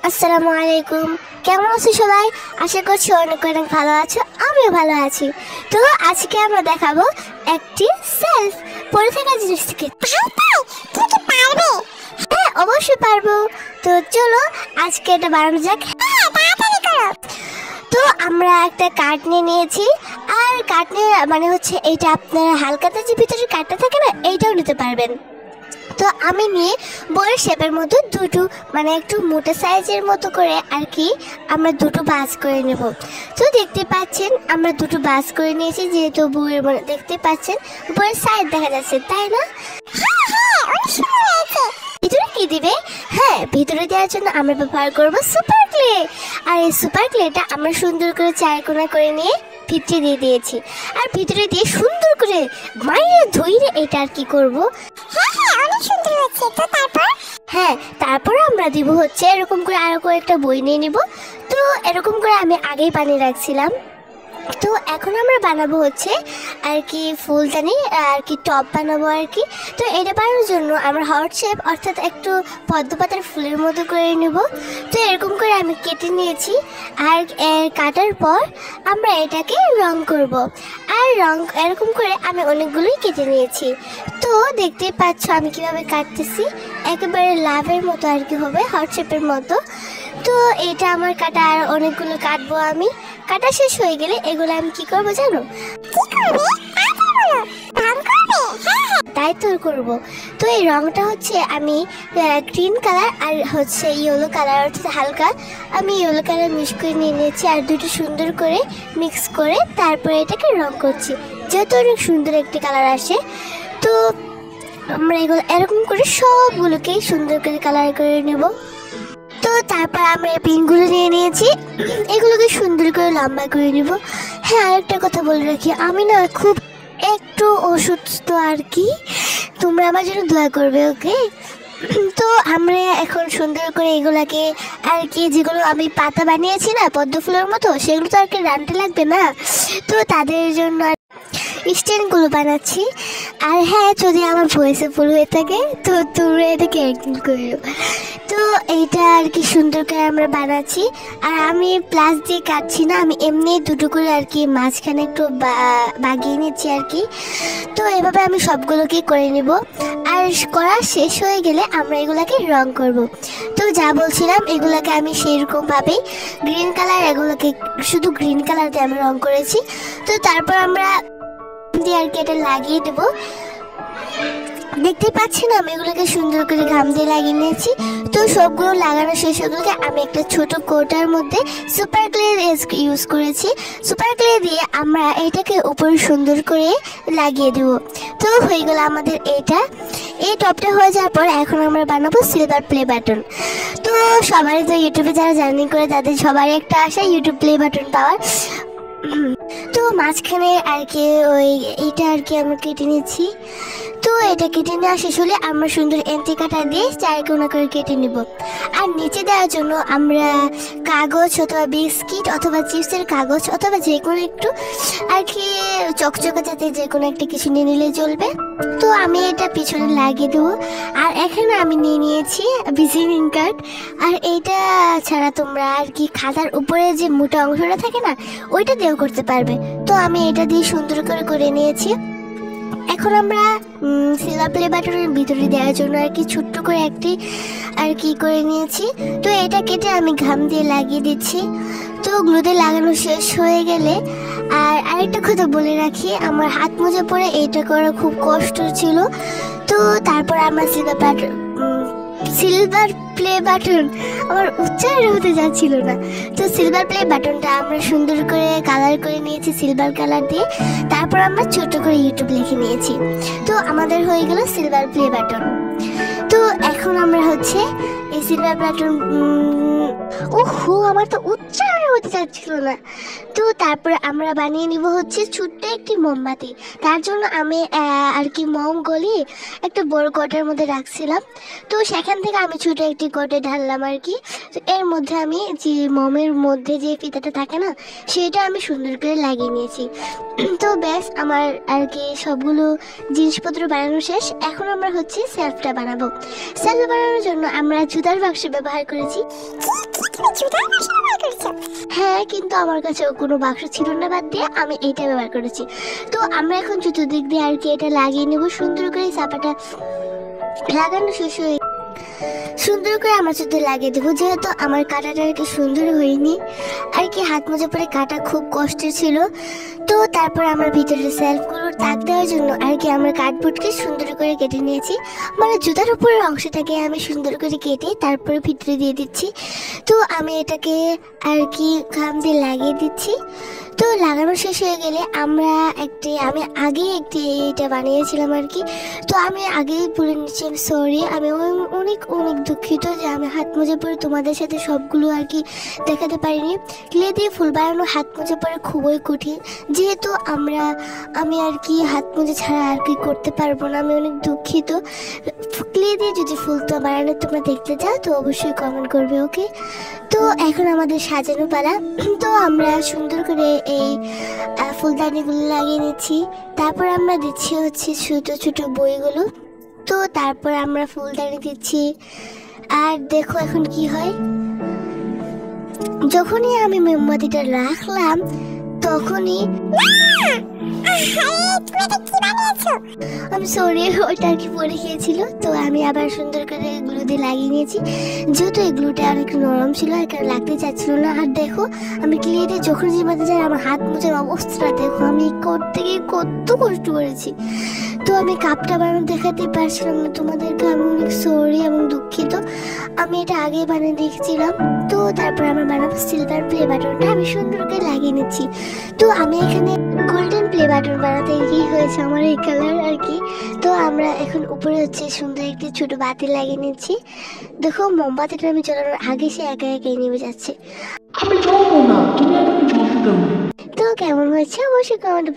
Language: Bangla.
আসসালামু আলাইকুম। কেমন আছো সবাই? আশা করছি অনেক অনেক ভালো আছো। আমিও ভালো আছি। তো আজকে আমরা দেখাবো একটি সেলফ পড়ে থাকা জিনিস থেকে। হ্যাঁ, অবশ্যই পারবো। তো চলো আজকে এটা বানানো যাক। তো আমরা একটা কাঠ নিয়ে নিয়েছি, আর কাঠ নিয়ে মানে হচ্ছে এইটা আপনারা হালকাতে যে ভিতরে কাঠটা থাকে না, এইটাও নিতে পারবেন। তো আমি নিয়ে বইয়ের শেপের মতো দুটো মানে একটু মোটা সাইজের মতো করে আর কি আমরা দুটো বাস করে নেব। তো দেখতে পাচ্ছেন আমরা দুটো বাস করে নিয়েছি, যেহেতু বইয়ের মানে দেখতে পাচ্ছেন বইয়ের সাইড দেখা যাচ্ছে, তাই না? ভিতরে কি দিবে? হ্যাঁ, ভিতরে দেওয়ার জন্য আমরা ব্যবহার করব সুপার ক্লে। আর এই সুপার ক্লেটা আমরা সুন্দর করে চারকোনা করে নিয়ে ভিতরে দিয়ে দিয়েছি, আর ভিতরে দিয়ে সুন্দর করে মাইরে ধুইরে এটা আর কি করব। হ্যাঁ, তারপর আমরা দিব হচ্ছে এরকম করে আরো কয়েকটা বই নিয়ে নিব। তো এরকম করে আমি আগেই বানিয়ে রাখছিলাম। তো এখন আমরা বানাবো হচ্ছে আর কি ফুলদানি আর কি টপ বানাবো আর কি। তো এটা বানানোর জন্য আমরা হার্ট শেপ অর্থাৎ একটু পদ্মপাতার ফুলের মতো করে নেব। তো এরকম করে আমি কেটে নিয়েছি, আর কাটার পর আমরা এটাকে রং করব। আর রং এরকম করে আমি অনেকগুলোই কেটে নিয়েছি। তো দেখতেই পাচ্ছ আমি কিভাবে কাটতেছি, একেবারে লাভের মতো আর কি হবে, হার্ট শেপের মতো। তো এটা আমার কাটা, আর অনেকগুলো কাটবো আমি। কাটা শেষ হয়ে গেলে এগুলো আমি কি করবো জানো? তাই তো করব। তো এই রংটা হচ্ছে আমি গ্রিন কালার আর হচ্ছে ইয়েলো কালার অর্থাৎ হালকা আমি ইয়েলো কালার মিক্স করে নিয়ে নিয়েছি, আর দুটো সুন্দর করে মিক্স করে তারপরে এটাকে রং করছি, যেহেতু অনেক সুন্দর একটি কালার আসে। তো আমরা এগুলো এরকম করে সবগুলোকেই সুন্দর করে কালার করে নেব। তো তারপর আমরা এই পিনগুলো নিয়ে নিয়েছি, এগুলোকে সুন্দর করে লম্বা করে নিব। হ্যাঁ, আরেকটা কথা বলে রাখি, আমি না খুব একটু অসুস্থ আর কি, তোমরা আমার জন্য দোয়া করবে, ওকে? তো আমরা এখন সুন্দর করে এগুলাকে আর কি, যেগুলো আমি পাতা বানিয়েছি না পদ্ম ফুলের মতো, সেগুলো তো আর কি রানতে লাগবে না, তো তাদের জন্য স্ট্যান্ডগুলো বানাচ্ছি। আর হ্যাঁ, যদি আমার ভয়েসে ভুল হয়ে থাকে তো তোমরা এটাকে একদিন করো। তো এইটা আর কি সুন্দর করে আমরা বানাচ্ছি, আর আমি প্লাস দিয়ে কাটছি না, আমি এমনি দুটো করে আর কি মাঝখানে একটু বাগিয়ে নিচ্ছি আর কি। তো এভাবে আমি সবগুলোকে করে নেব, আর করা শেষ হয়ে গেলে আমরা এগুলাকে রং করব। তো যা বলছিলাম, এগুলাকে আমি সেরকমভাবেই গ্রিন কালার, এগুলোকে শুধু গ্রিন কালার দিয়ে আমি রং করেছি। তো তারপর আমরা দিয়ে আর কি এটা লাগিয়ে দেবো। দেখতে পাচ্ছি না আমি এগুলোকে সুন্দর করে ঘাম দিয়ে লাগিয়ে নিয়েছি। তো সবগুলো লাগানো শেষ হয়ে গেলে আমি একটা ছোট কোটার মধ্যে সুপার ক্লে ইউজ করেছি। সুপার ক্লে দিয়ে আমরা এটাকে উপরে সুন্দর করে লাগিয়ে দেব। তো হয়ে গেল আমাদের এটা। এই টপটা হয়ে যাওয়ার পর এখন আমরা বানাবো সিলভার প্লে বাটন। তো সবারই তো ইউটিউবে যারা জার্নি করে তাদের সবারই একটা আশা ইউটিউব প্লে বাটন পাওয়ার। তো মাঝখানে আর কি এইটা আর কি আমরা কেটে নিচ্ছি। তো এটা কেটে নেওয়া শেষ হলে আমরা সুন্দর এন্টি কাটা দিয়ে চারকোনা করে কেটে নিব। আর নিচে দেওয়ার জন্য আমরা কাগজ অথবা বিস্কিট অথবা চিপসের কাগজ অথবা যে কোনো একটু আর কি চকচকা জাতীয় যে কোনো একটা কিছু নিয়ে নিলে চলবে। তো আমি এটা পিছনে লাগিয়ে দেবো। আর এখানে আমি নিয়ে নিয়েছি ভিজিটিং কার্ড, আর এইটা ছাড়া তোমরা আর কি খাতার উপরে যে মোটা অংশটা থাকে না, ওইটা দিয়েও করতে পারবে। তো আমি এটা দিয়ে সুন্দর করে করে নিয়েছি। এখন আমরা সিলভার প্লে বাটনের ভিতরে দেওয়ার জন্য আর কি ছোট্ট করে একটি আর কি করে নিয়েছি। তো এটা কেটে আমি ঘাম দিয়ে লাগিয়ে দিচ্ছি। তো গ্লু দিয়ে লাগানো শেষ হয়ে গেলে, আর আরেকটা কথা বলে রাখি, আমার হাত মোজা পরে এইটা করা খুব কষ্ট ছিল। তো তারপর আমরা সিলভার প্লে বাটন আমার উচ্চারণ হতে যাচ্ছিল না। তো সিলভার প্লে বাটনটা আমরা সুন্দর করে কালার করে নিয়েছি সিলভার কালার দিয়ে। তারপর আমরা ছোট করে ইউটিউব লিখে নিয়েছি। তো আমাদের হয়ে গেল সিলভার প্লে বাটন। তো এখন আমরা হচ্ছে এই সিলভার বাটন, ওহো আমার তো উচ্চারণ হতে চাচ্ছিল না। তো তারপরে আমরা বানিয়ে নিব হচ্ছে ছোট্ট একটি মোমবাতি। তার জন্য আমি আর কি মোম গলিয়ে একটা বড় কটার মধ্যে রাখছিলাম। তো সেখান থেকে আমি ছোট একটি কটে ঢাললাম আর কি। তো এর মধ্যে আমি যে মোমের মধ্যে যে ফিতাটা থাকে না, সেটা আমি সুন্দর করে লাগিয়ে নিয়েছি। তো ব্যাস আমার আর কি সবগুলো জিনিসপত্র বানানো শেষ। এখন আমরা হচ্ছে সেলফটা বানাবো। সেলফ বানানোর জন্য আমরা জুতার বাক্স ব্যবহার করেছি। হ্যাঁ, কিন্তু আমার কাছে কোনো বাক্স ছিল না, বাদ দিয়ে আমি এইটা ব্যবহার করেছি। তো আমরা এখন চতুর্দিক দিয়ে আর কি এটা লাগিয়ে নেব সুন্দর করে। চাপাটা লাগানো শেষ হয়ে সুন্দর করে আমার চোখে লাগিয়ে দেবো। যেহেতু আমার কাটাটা আর কি সুন্দর হয়নি আর কি, হাত মোজা পরে কাটা খুব কষ্টের ছিল। তো তারপর আমার ভিতরে সেলফগুলোর তাক দেওয়ার জন্য আর কি আমরা কার্ডবোর্ডকে সুন্দর করে কেটে নিয়েছি। মানে জুতার উপরের অংশটাকে আমি সুন্দর করে কেটে তারপরে ভিতরে দিয়ে দিচ্ছি। তো আমি এটাকে আর কি খাম দিয়ে লাগিয়ে দিচ্ছি। তো লাগানো শেষ হয়ে গেলে আমি আগে এটা বানিয়েছিলাম আর কি। তো আমি আগেই বলে নিচ্ছি সরি, আমি অনেক অনেক দুঃখিত যে আমি হাত মোজা পরে তোমাদের সাথে সবগুলো আর কি দেখাতে পারিনি। ক্লে দিয়ে ফুল বানানো হাত মোজা পরে খুবই কঠিন, যেহেতু আমি আর কি হাত মোজা ছাড়া আর কি করতে পারবো না। আমি অনেক দুঃখিত। ক্লে দিয়ে যদি ফুল তো বানানো তোমরা দেখতে চাও তো অবশ্যই কমেন্ট করবে, ওকে? তো এখন আমাদের সাজানো পালা। তো আমরা সুন্দর করে এই ফুলদানিগুলো লাগিয়ে নিচ্ছি। তারপর আমরা দিচ্ছি হচ্ছে ছোট ছোট বইগুলো। তো তারপর আমরা ফুলদানি দিচ্ছি। আর দেখো এখন কি হয়, যখনই আমি মোমবাতিটা রাখলাম তখনই আমি সরি, ওইটা আর কি পড়ে গিয়েছিল। তো আমি আবার সুন্দর করে গ্লু দিয়ে লাগিয়ে নিয়েছি, যেহেতু এই গ্লুটা অনেক নরম ছিল আর কারণ লাগতে চাচ্ছিল না। আর দেখো আমি ক্লিয়ারে যখন জিমাতে যাই আমার হাত মোজার অবস্থাটা দেখো, আমি করতে গিয়ে কত কষ্ট করেছি। তো আমি কাপটা বানানো দেখাতে পারছিলাম না তোমাদেরকে, আমি অনেক সরি এবং দুঃখিত। আমি এটা আগে বানিয়ে দেখছিলাম। তো তারপর আমার বানাবো সিলভার প্লে বাটনটা, আমি সুন্দর করে লাগিয়ে নিচ্ছি। তো আমি এখানে গোল্ডেন প্লে বাটন বানাতে গিয়ে হয়েছে আমার এই কালার আর কি। তো আমরা এখন উপরে হচ্ছে সুন্দর একটি ছোট বাতি লাগিয়ে নিচ্ছি। দেখো মোমবাতিটা আমি জ্বালানোর আগে সে একা একাই নেমে যাচ্ছে। আমি জ্বলবো না, তুমি আমাকে জ্বলতে দাও। তো কেমন হয়েছে অবশ্যই কমেন্ট